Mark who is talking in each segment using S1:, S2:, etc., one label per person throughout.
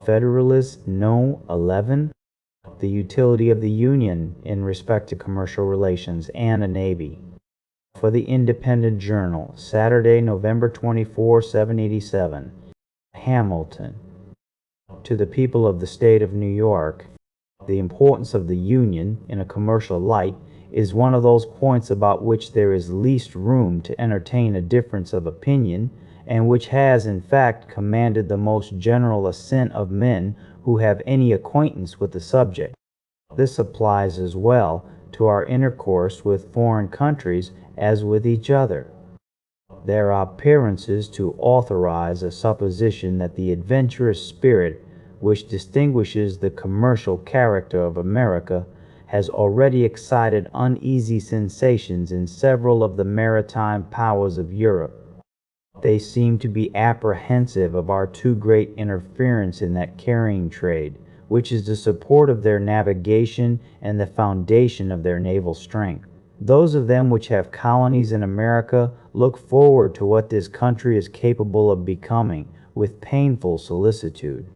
S1: Federalist No. 11, The Utility of the Union in Respect to Commercial Relations and a Navy. For the Independent Journal, Saturday, November 24, 787. Hamilton. To the people of the state of New York, the importance of the Union in a commercial light is one of those points about which there is least room to entertain a difference of opinion, and which has, in fact, commanded the most general assent of men who have any acquaintance with the subject. This applies as well to our intercourse with foreign countries as with each other. There are appearances to authorize a supposition that the adventurous spirit which distinguishes the commercial character of America has already excited uneasy sensations in several of the maritime powers of Europe. They seem to be apprehensive of our too great interference in that carrying trade, which is the support of their navigation and the foundation of their naval strength. Those of them which have colonies in America look forward to what this country is capable of becoming with painful solicitude.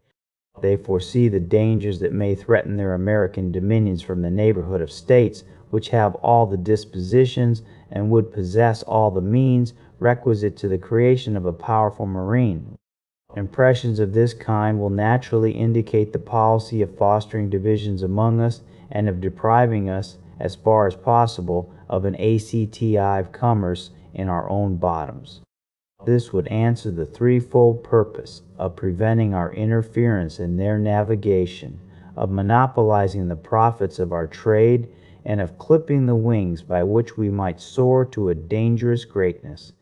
S1: They foresee the dangers that may threaten their American dominions from the neighborhood of states which have all the dispositions and would possess all the means requisite to the creation of a powerful marine. Impressions of this kind will naturally indicate the policy of fostering divisions among us and of depriving us, as far as possible, of an ACTI of commerce in our own bottoms. This would answer the threefold purpose of preventing our interference in their navigation, of monopolizing the profits of our trade, and of clipping the wings by which we might soar to a dangerous greatness.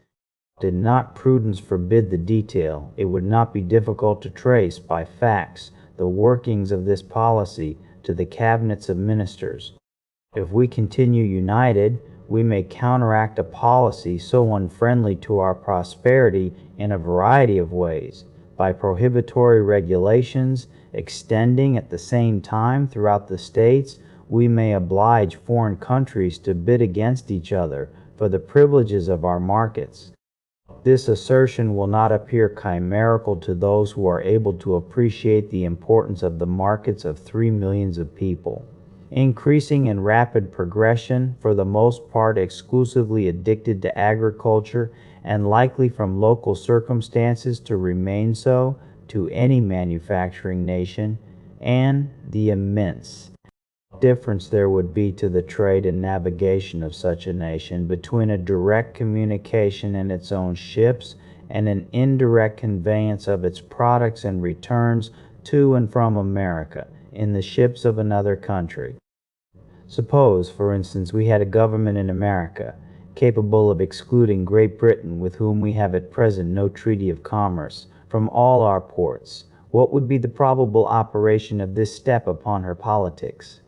S1: Did not prudence forbid the detail, it would not be difficult to trace by facts the workings of this policy to the cabinets of ministers. If we continue united, we may counteract a policy so unfriendly to our prosperity in a variety of ways, by prohibitory regulations extending at the same time throughout the states. We may oblige foreign countries to bid against each other for the privileges of our markets. This assertion will not appear chimerical to those who are able to appreciate the importance of the markets of 3 millions of people, increasing in rapid progression, for the most part exclusively addicted to agriculture, and likely from local circumstances to remain so to any manufacturing nation, and the immense difference there would be to the trade and navigation of such a nation between a direct communication in its own ships and an indirect conveyance of its products and returns to and from America in the ships of another country. Suppose, for instance, we had a government in America capable of excluding Great Britain, with whom we have at present no treaty of commerce, from all our ports. What would be the probable operation of this step upon her politics?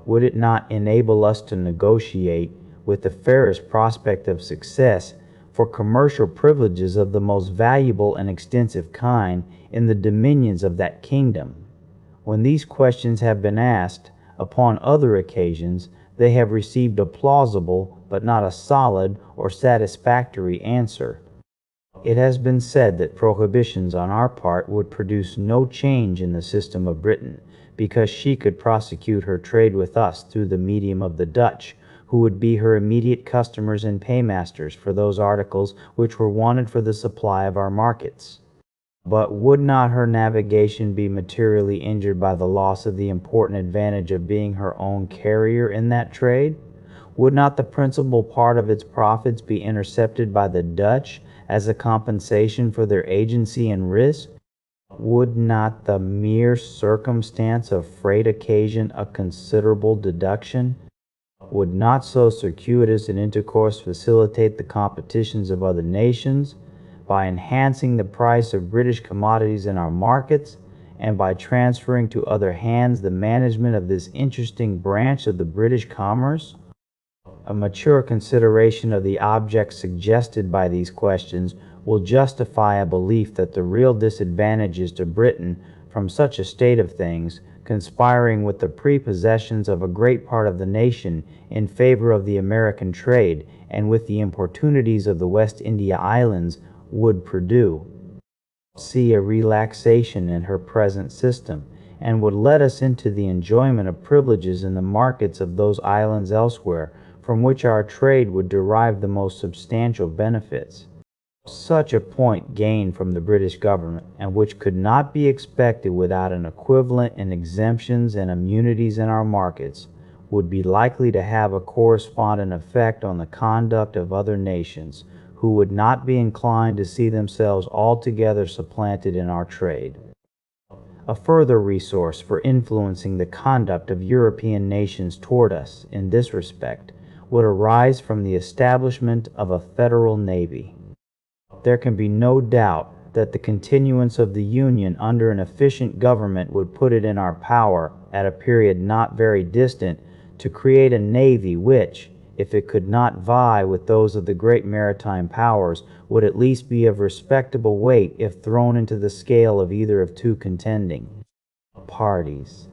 S1: Would it not enable us to negotiate, with the fairest prospect of success, for commercial privileges of the most valuable and extensive kind in the dominions of that kingdom? When these questions have been asked, upon other occasions, they have received a plausible, but not a solid or satisfactory answer. It has been said that prohibitions on our part would produce no change in the system of Britain, because she could prosecute her trade with us through the medium of the Dutch, who would be her immediate customers and paymasters for those articles which were wanted for the supply of our markets. But would not her navigation be materially injured by the loss of the important advantage of being her own carrier in that trade? Would not the principal part of its profits be intercepted by the Dutch as a compensation for their agency and risk? Would not the mere circumstance of freight occasion a considerable deduction? Would not so circuitous an intercourse facilitate the competitions of other nations, by enhancing the price of British commodities in our markets, and by transferring to other hands the management of this interesting branch of the British commerce? A mature consideration of the objects suggested by these questions will justify a belief that the real disadvantages to Britain from such a state of things, conspiring with the prepossessions of a great part of the nation in favor of the American trade, and with the importunities of the West India Islands, would produce. see a relaxation in her present system, and would let us into the enjoyment of privileges in the markets of those islands elsewhere, from which our trade would derive the most substantial benefits. Such a point gained from the British government, and which could not be expected without an equivalent in exemptions and immunities in our markets, would be likely to have a correspondent effect on the conduct of other nations, who would not be inclined to see themselves altogether supplanted in our trade. A further resource for influencing the conduct of European nations toward us in this respect would arise from the establishment of a federal navy. There can be no doubt that the continuance of the Union under an efficient government would put it in our power, at a period not very distant, to create a navy which, if it could not vie with those of the great maritime powers, would at least be of respectable weight if thrown into the scale of either of two contending parties.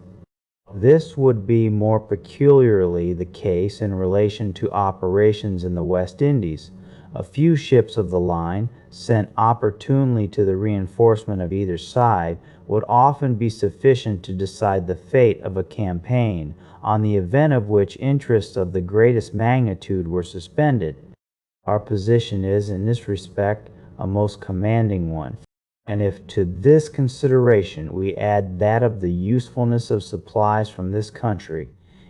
S1: This would be more peculiarly the case in relation to operations in the West Indies. A few ships of the line, sent opportunely to the reinforcement of either side, would often be sufficient to decide the fate of a campaign, on the event of which interests of the greatest magnitude were suspended. Our position is, in this respect, a most commanding one. And if to this consideration we add that of the usefulness of supplies from this country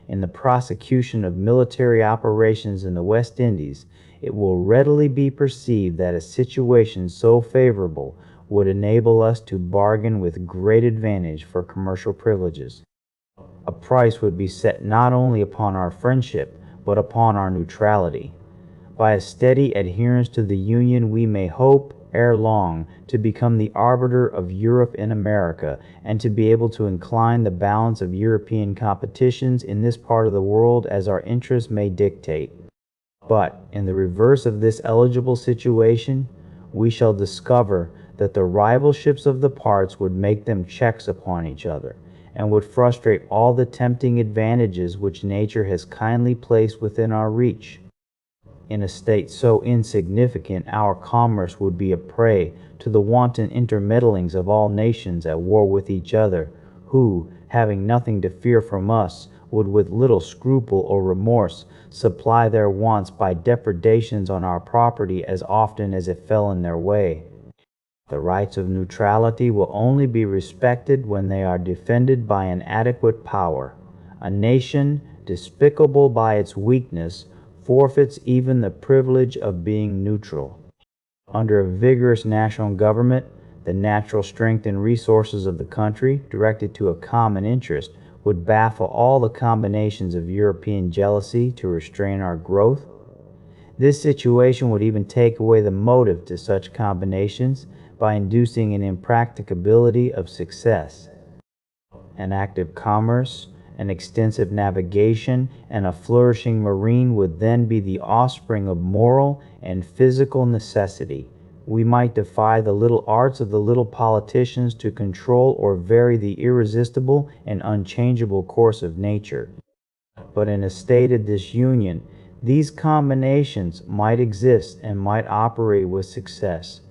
S1: in the prosecution of military operations in the West Indies, it will readily be perceived that a situation so favorable would enable us to bargain with great advantage for commercial privileges. A price would be set not only upon our friendship, but upon our neutrality. By a steady adherence to the Union, we may hope, ere long, to become the arbiter of Europe in America, and to be able to incline the balance of European competitions in this part of the world as our interests may dictate. But, in the reverse of this eligible situation, we shall discover that the rivalships of the parts would make them checks upon each other, and would frustrate all the tempting advantages which nature has kindly placed within our reach. In a state so insignificant, our commerce would be a prey to the wanton intermeddlings of all nations at war with each other, who, having nothing to fear from us, would with little scruple or remorse supply their wants by depredations on our property as often as it fell in their way. The rights of neutrality will only be respected when they are defended by an adequate power. A nation, despicable by its weakness, forfeits even the privilege of being neutral. Under a vigorous national government, the natural strength and resources of the country, directed to a common interest, would baffle all the combinations of European jealousy to restrain our growth. This situation would even take away the motive to such combinations by inducing an impracticability of success. An active commerce, an extensive navigation, and a flourishing marine would then be the offspring of moral and physical necessity. We might defy the little arts of the little politicians to control or vary the irresistible and unchangeable course of nature. But in a state of disunion, these combinations might exist and might operate with success.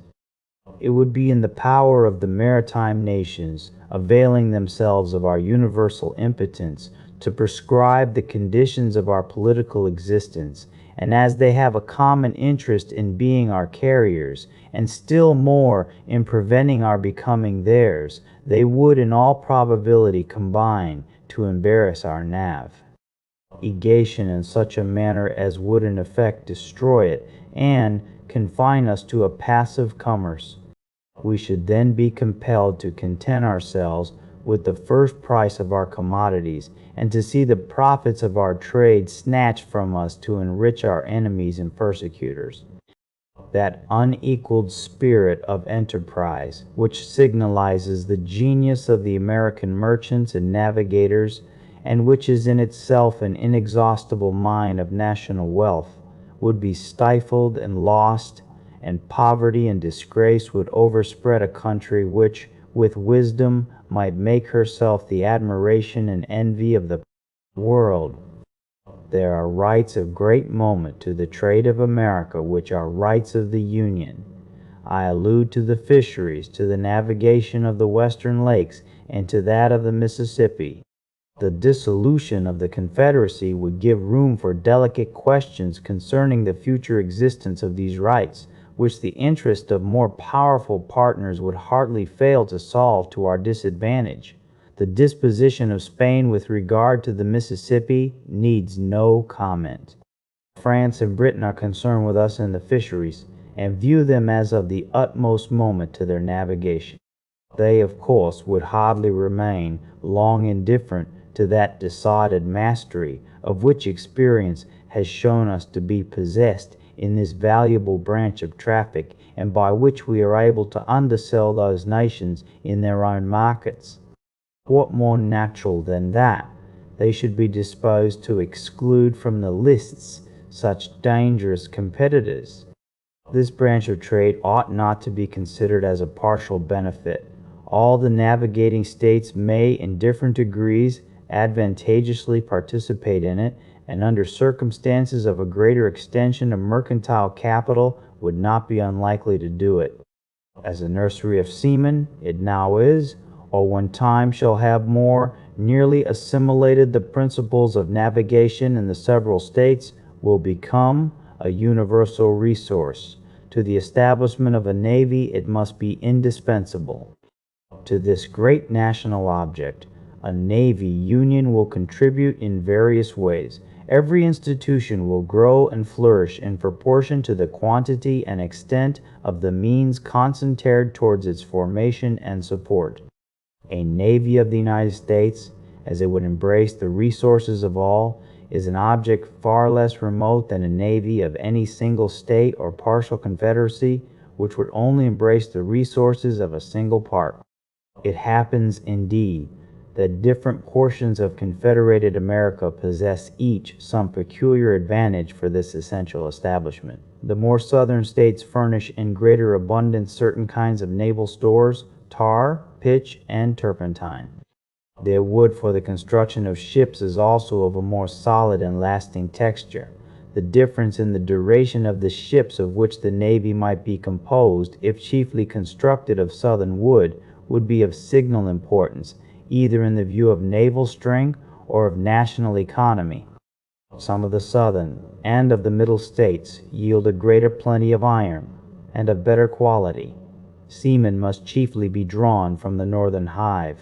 S1: It would be in the power of the maritime nations, availing themselves of our universal impotence, to prescribe the conditions of our political existence, and as they have a common interest in being our carriers, and still more in preventing our becoming theirs, they would in all probability combine to embarrass our navigation in such a manner as would in effect destroy it, and confine us to a passive commerce. We should then be compelled to content ourselves with the first price of our commodities, and to see the profits of our trade snatched from us to enrich our enemies and persecutors. That unequaled spirit of enterprise, which signalizes the genius of the American merchants and navigators, and which is in itself an inexhaustible mine of national wealth, would be stifled and lost, and poverty and disgrace would overspread a country which, with wisdom, might make herself the admiration and envy of the world. There are rights of great moment to the trade of America which are rights of the Union. I allude to the fisheries, to the navigation of the western lakes, and to that of the Mississippi. The dissolution of the Confederacy would give room for delicate questions concerning the future existence of these rights, which the interest of more powerful partners would hardly fail to solve to our disadvantage. The disposition of Spain with regard to the Mississippi needs no comment. France and Britain are concerned with us in the fisheries, and view them as of the utmost moment to their navigation. They, of course, would hardly remain long indifferent to that decided mastery of which experience has shown us to be possessed in this valuable branch of traffic, and by which we are able to undersell those nations in their own markets. What more natural than that they should be disposed to exclude from the lists such dangerous competitors? This branch of trade ought not to be considered as a partial benefit. All the navigating states may, in different degrees, advantageously participate in it, and under circumstances of a greater extension of mercantile capital would not be unlikely to do it. As a nursery of seamen it now is, or when time shall have more nearly assimilated the principles of navigation in the several states, will become a universal resource. To the establishment of a navy it must be indispensable. To this great national object, a Navy Union will contribute in various ways. Every institution will grow and flourish in proportion to the quantity and extent of the means concentrated towards its formation and support. A Navy of the United States, as it would embrace the resources of all, is an object far less remote than a navy of any single state or partial confederacy, which would only embrace the resources of a single part. It happens, indeed, that different portions of Confederated America possess each some peculiar advantage for this essential establishment. The more southern states furnish in greater abundance certain kinds of naval stores, tar, pitch, and turpentine. Their wood for the construction of ships is also of a more solid and lasting texture. The difference in the duration of the ships of which the Navy might be composed, if chiefly constructed of southern wood, would be of signal importance, either in the view of naval strength or of national economy. Some of the southern and of the middle states yield a greater plenty of iron, and of better quality. Seamen must chiefly be drawn from the northern hive.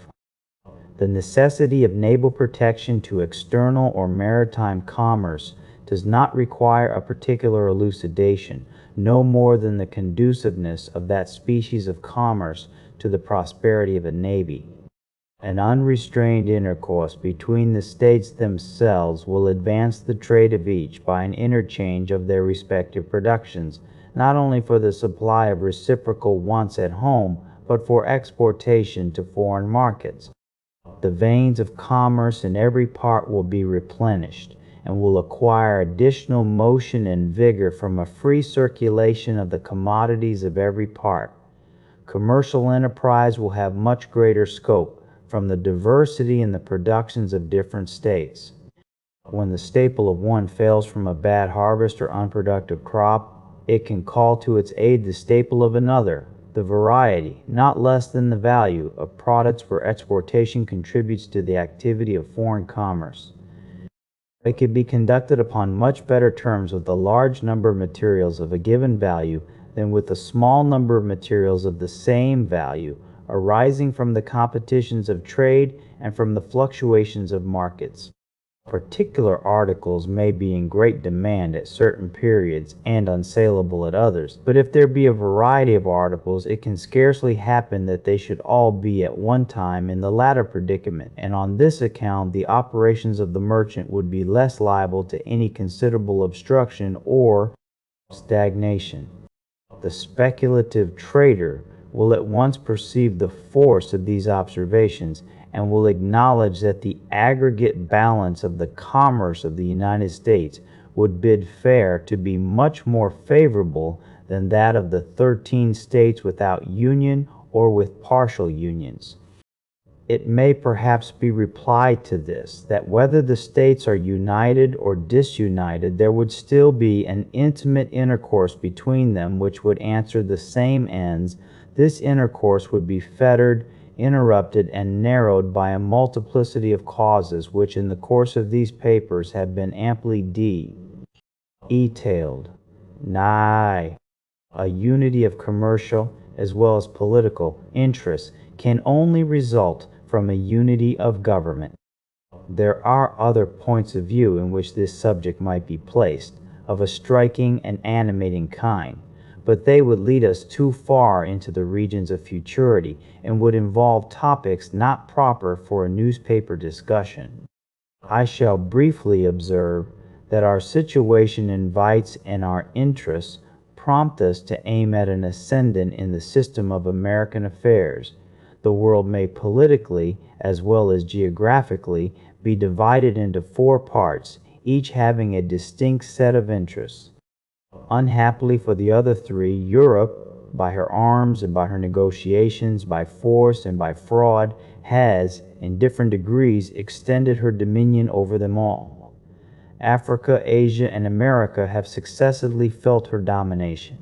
S1: The necessity of naval protection to external or maritime commerce does not require a particular elucidation, no more than the conduciveness of that species of commerce to the prosperity of a navy. An unrestrained intercourse between the states themselves will advance the trade of each by an interchange of their respective productions, not only for the supply of reciprocal wants at home, but for exportation to foreign markets. The veins of commerce in every part will be replenished, and will acquire additional motion and vigor from a free circulation of the commodities of every part. Commercial enterprise will have much greater scope from the diversity in the productions of different states. When the staple of one fails from a bad harvest or unproductive crop, it can call to its aid the staple of another. The variety, not less than the value, of products for exportation contributes to the activity of foreign commerce. It can be conducted upon much better terms with a large number of materials of a given value than with a small number of materials of the same value, arising from the competitions of trade and from the fluctuations of markets. Particular articles may be in great demand at certain periods and unsaleable at others, but if there be a variety of articles, it can scarcely happen that they should all be at one time in the latter predicament, and on this account the operations of the merchant would be less liable to any considerable obstruction or stagnation. The speculative trader will at once perceive the force of these observations, and will acknowledge that the aggregate balance of the commerce of the United States would bid fair to be much more favorable than that of the 13 states without union or with partial unions. It may perhaps be replied to this, that whether the states are united or disunited, there would still be an intimate intercourse between them which would answer the same ends. This intercourse would be fettered, interrupted, and narrowed by a multiplicity of causes which in the course of these papers have been amply detailed. Nay, a unity of commercial as well as political interests can only result from a unity of government. There are other points of view in which this subject might be placed, of a striking and animating kind, but they would lead us too far into the regions of futurity and would involve topics not proper for a newspaper discussion. I shall briefly observe that our situation invites and our interests prompt us to aim at an ascendant in the system of American affairs. The world may politically, as well as geographically, be divided into 4 parts, each having a distinct set of interests. Unhappily for the other 3, Europe, by her arms and by her negotiations, by force and by fraud, has, in different degrees, extended her dominion over them all. Africa, Asia, and America have successively felt her domination.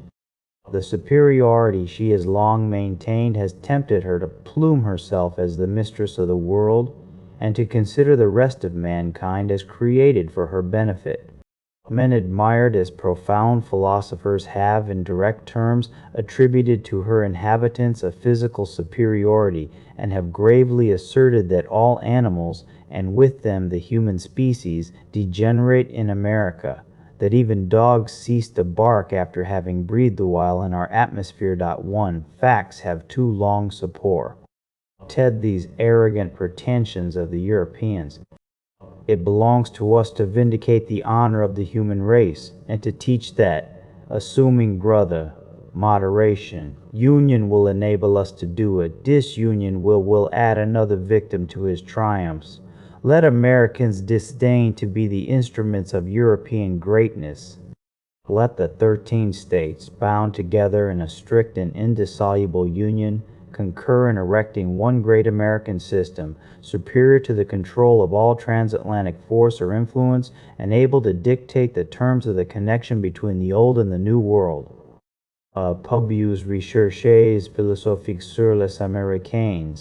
S1: The superiority she has long maintained has tempted her to plume herself as the mistress of the world, and to consider the rest of mankind as created for her benefit. Men admired as profound philosophers have, in direct terms, attributed to her inhabitants a physical superiority, and have gravely asserted that all animals, and with them the human species, degenerate in America, that even dogs cease to bark after having breathed a while in our atmosphere. 1. Facts have too long support. These arrogant pretensions of the Europeans. It belongs to us to vindicate the honor of the human race, and to teach that, assuming moderation, union will enable us to do it. Disunion will add another victim to his triumphs. Let Americans disdain to be the instruments of European greatness. Let the 13 states, bound together in a strict and indissoluble union, concur in erecting one great American system, superior to the control of all transatlantic force or influence, and able to dictate the terms of the connection between the old and the new world. Publius Recherches Philosophiques sur les Américains.